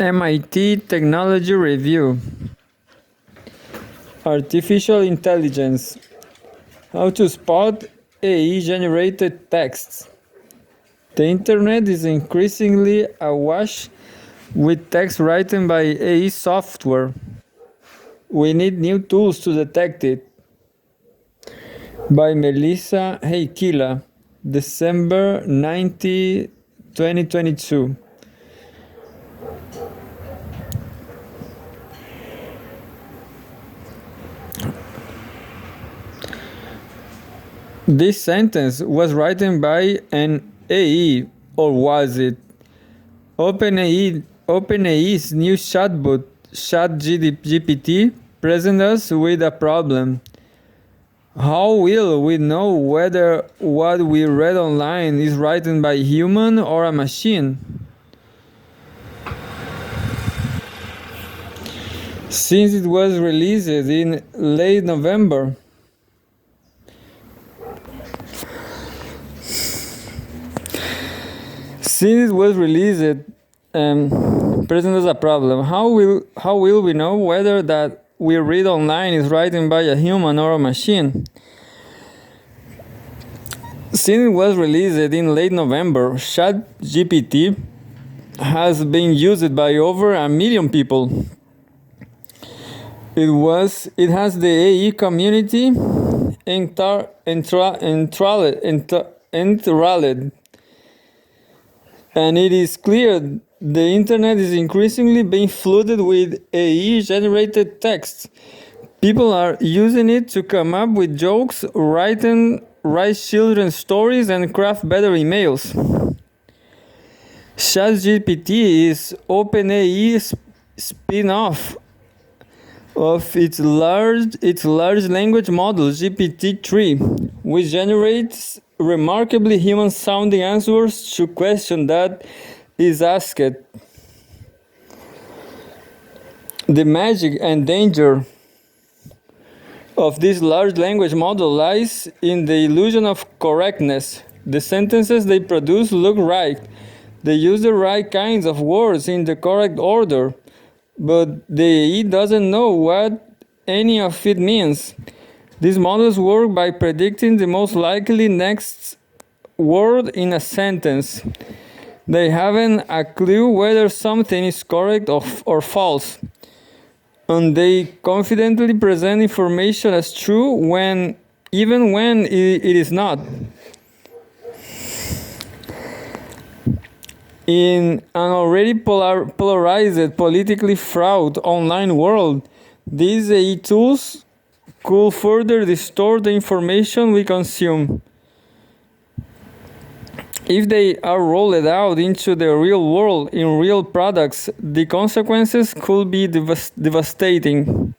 MIT Technology Review. Artificial Intelligence. How to spot AI-generated texts. The internet is increasingly awash with text written by AI software. We need new tools to detect it. By Melissa Heikila, December 90, 2022. This sentence was written by an AI, or was it? OpenAI's new chatbot, ChatGPT, presents us with a problem. How will we know whether what we read online is written by a human or a machine? Since it was released in late November, present as a problem. How will we know whether that we read online is written by a human or a machine? Since it was released in late November, ChatGPT has been used by over 1 million people. It has the AI community enthralled, and it is clear the internet is increasingly being flooded with AI-generated text. People are using it to come up with jokes, write children's stories, and craft better emails. ChatGPT is OpenAI's spin-off of its large language model GPT-3, which generates remarkably human-sounding answers to questions that is asked. The magic and danger of this large language model lies in the illusion of correctness. The sentences they produce look right. They use the right kinds of words in the correct order, but the AI doesn't know what any of it means. These models work by predicting the most likely next word in a sentence. They haven't a clue whether something is correct or false, and they confidently present information as true even when it is not. In an already polarized, politically fraught online world, these AI tools could further distort the information we consume. If they are rolled out into the real world in real products, the consequences could be devastating.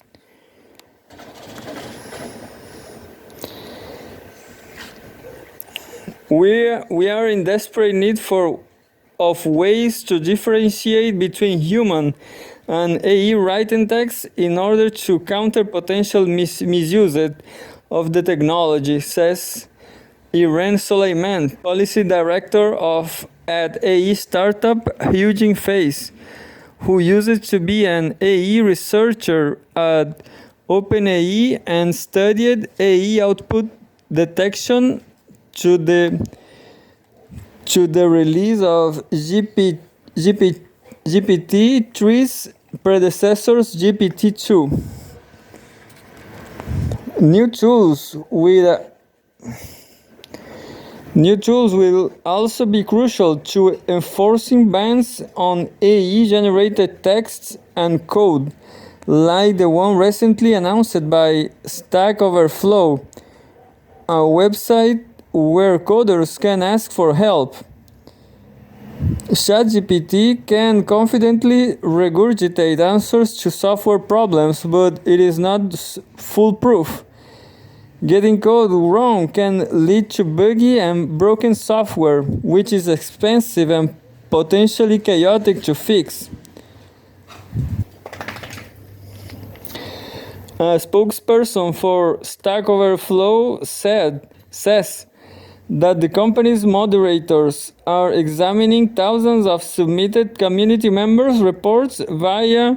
We are in desperate need of ways to differentiate between human and AI written text in order to counter potential misuse of the technology, says Irene Soleiman, policy director at AI startup Hugging Face, who used to be an AI researcher at OpenAI and studied AI output detection to the release of GPT-3's predecessors, GPT-2. New tools will also be crucial to enforcing bans on AI-generated texts and code, like the one recently announced by Stack Overflow, a website where coders can ask for help. ChatGPT can confidently regurgitate answers to software problems, but it is not foolproof. Getting code wrong can lead to buggy and broken software, which is expensive and potentially chaotic to fix. A spokesperson for Stack Overflow says that the company's moderators are examining thousands of submitted community members' reports via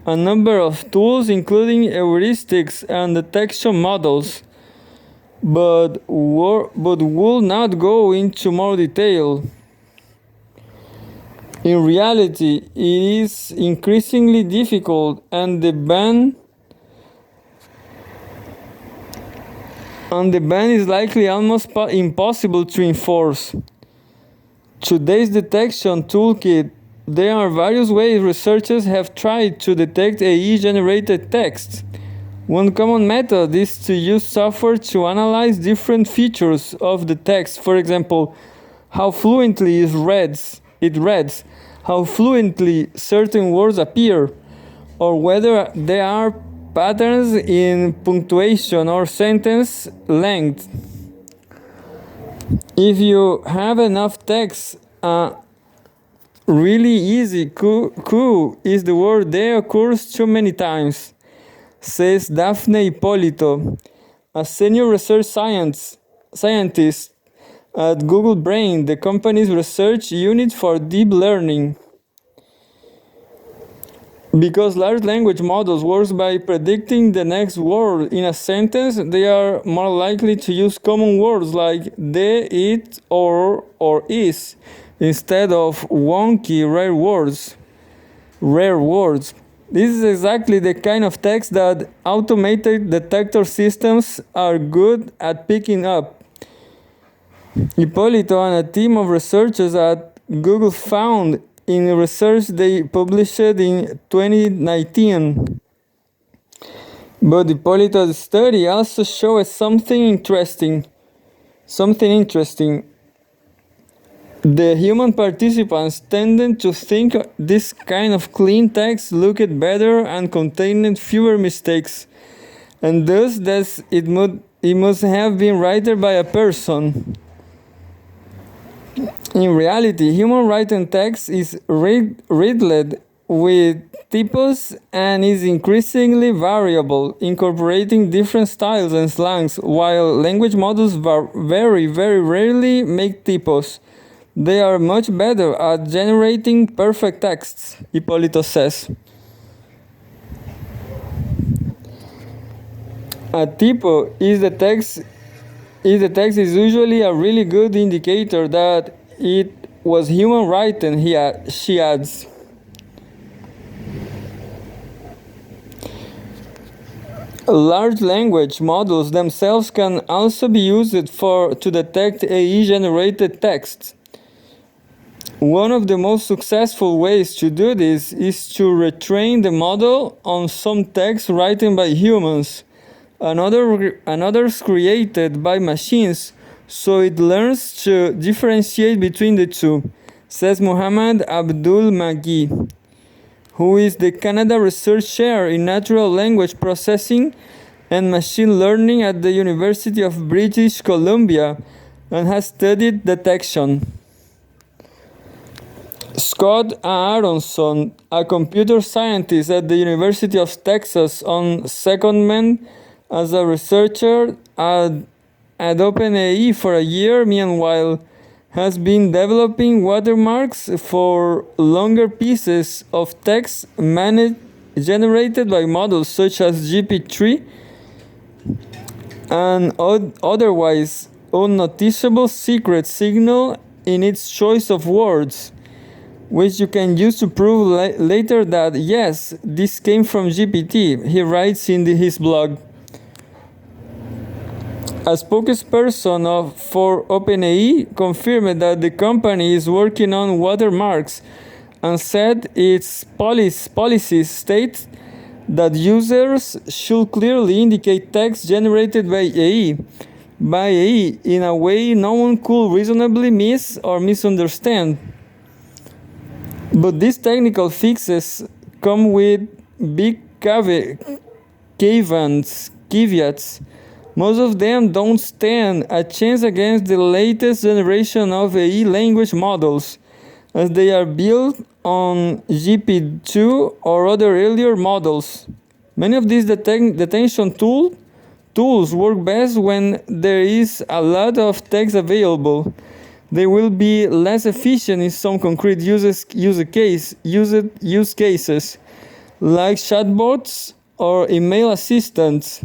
a number of tools, including heuristics and detection models, but will not go into more detail. In reality, it is increasingly difficult, and the ban is likely almost impossible to enforce. Today's detection toolkit, there are various ways researchers have tried to detect AI-generated text. One common method is to use software to analyze different features of the text. For example, how fluently it reads, how fluently certain words appear, or whether there are patterns in punctuation or sentence length. If you have enough text, really easy coup is the word that occurs too many times, says Daphne Ippolito, a senior research scientist at Google Brain, the company's research unit for deep learning. Because large language models work by predicting the next word in a sentence, they are more likely to use common words like the, it, or is, instead of wonky, rare words. This is exactly the kind of text that automated detector systems are good at picking up. Ippolito and a team of researchers at Google found in research they published in 2019. But Ippolito's study also shows something interesting. The human participants tended to think this kind of clean text looked better and contained fewer mistakes, and thus that it must have been written by a person. In reality, human written text is riddled with typos and is increasingly variable, incorporating different styles and slangs. While language models very, very rarely make typos, they are much better at generating perfect texts, Ippolito says. A typo is the text is usually a really good indicator that it was human written, she adds. Large language models themselves can also be used to detect AI-generated text. One of the most successful ways to do this is to retrain the model on some text written by humans, and others created by machines, so it learns to differentiate between the two, says Muhammad Abdul Maghi, who is the Canada Research Chair in Natural Language Processing and Machine Learning at the University of British Columbia and has studied detection. Scott Aronson, a computer scientist at the University of Texas on secondment as a researcher at OpenAI for a year, meanwhile, has been developing watermarks for longer pieces of text generated by models such as GPT-3 and otherwise unnoticeable secret signal in its choice of words, which you can use to prove later that yes, this came from GPT, he writes in his blog. A spokesperson for OpenAI confirmed that the company is working on watermarks and said its policies state that users should clearly indicate text generated by AI in a way no one could reasonably miss or misunderstand. But these technical fixes come with big caveats. Most of them don't stand a chance against the latest generation of AI language models, as they are built on GPT-2 or other earlier models. Many of these detection tools tools work best when there is a lot of text available. They will be less efficient in some concrete use cases, like chatbots or email assistants,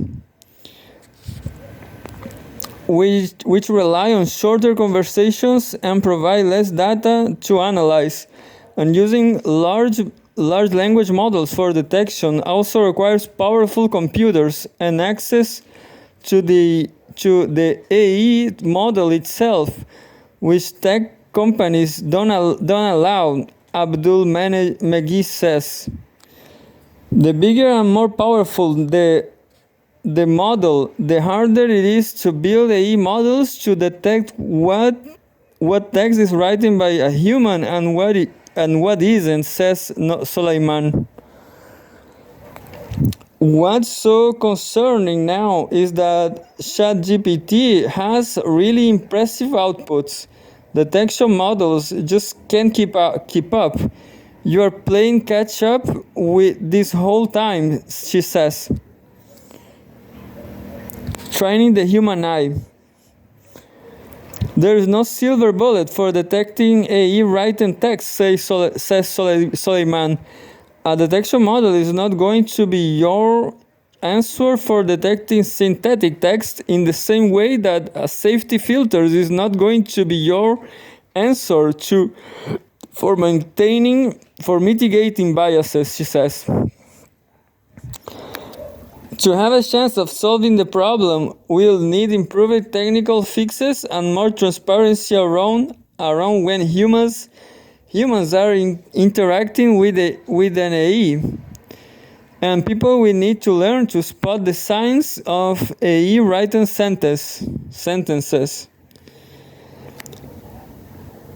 which rely on shorter conversations and provide less data to analyze. And using large language models for detection also requires powerful computers and access to the AI model itself, which tech companies don't allow, Abdul Magee says. The bigger and more powerful the model, the harder it is to build AI models to detect what text is written by a human and what isn't, says Soleiman. What's so concerning now is that ChatGPT has really impressive outputs. Detection models just can't keep up. You are playing catch up with this whole time, she says. Training the human eye. There is no silver bullet for detecting AI written text, says Soleiman. A detection model is not going to be your answer for detecting synthetic text in the same way that a safety filter is not going to be your answer for mitigating biases, she says. To have a chance of solving the problem, we'll need improved technical fixes and more transparency around when humans are interacting with an AI. And people will need to learn to spot the signs of AI written sentences.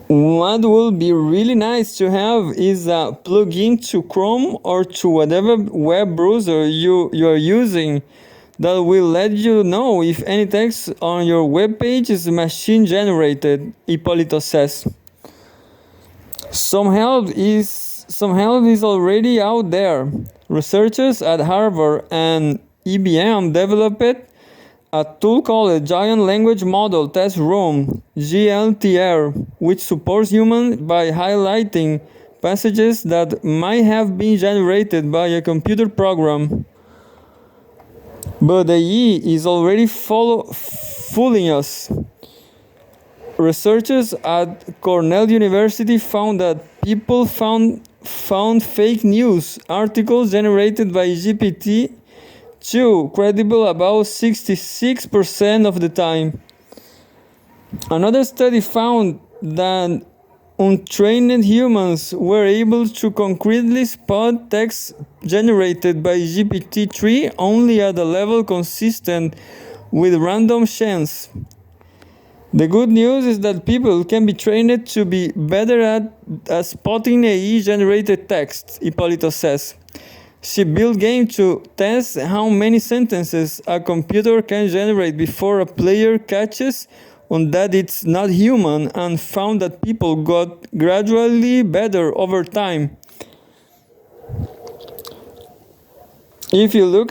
What would be really nice to have is a plugin to Chrome or to whatever web browser you are using that will let you know if any text on your web page is machine generated, Hipólito says. Some help is already out there. Researchers at Harvard and IBM developed a tool called a Giant Language Model Test Room, GLTR, which supports humans by highlighting passages that might have been generated by a computer program. But the AI is already fooling us. Researchers at Cornell University found that people found fake news articles generated by GPT-2 credible about 66% of the time. Another study found that untrained humans were able to concretely spot text generated by GPT-3 only at a level consistent with random chance. The good news is that people can be trained to be better at spotting AI-generated text, Hipólito says. She built games to test how many sentences a computer can generate before a player catches on that it's not human, and found that people got gradually better over time. If you look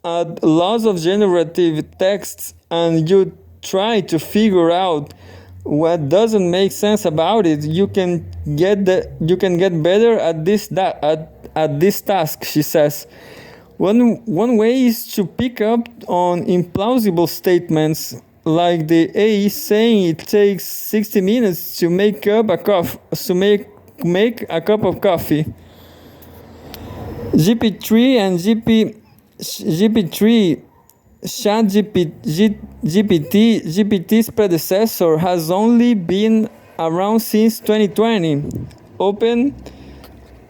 at laws of generative texts and you try to figure out what doesn't make sense about it, you can get better at this task, she says. One way is to pick up on implausible statements, like the AI saying it takes 60 minutes to make a cup of coffee. GPT's predecessor has only been around since 2020.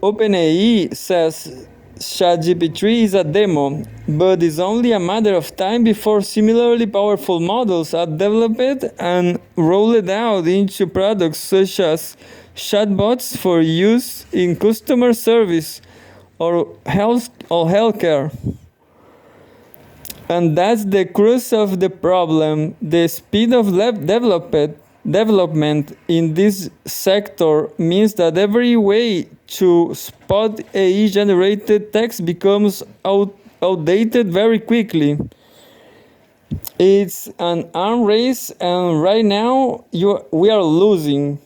OpenAI says ChatGPT is a demo, but it's only a matter of time before similarly powerful models are developed and rolled out into products such as chatbots for use in customer service or healthcare. And that's the crux of the problem. The speed of development in this sector means that every way to spot AI-generated text becomes outdated very quickly. It's an arm race, and right now we are losing.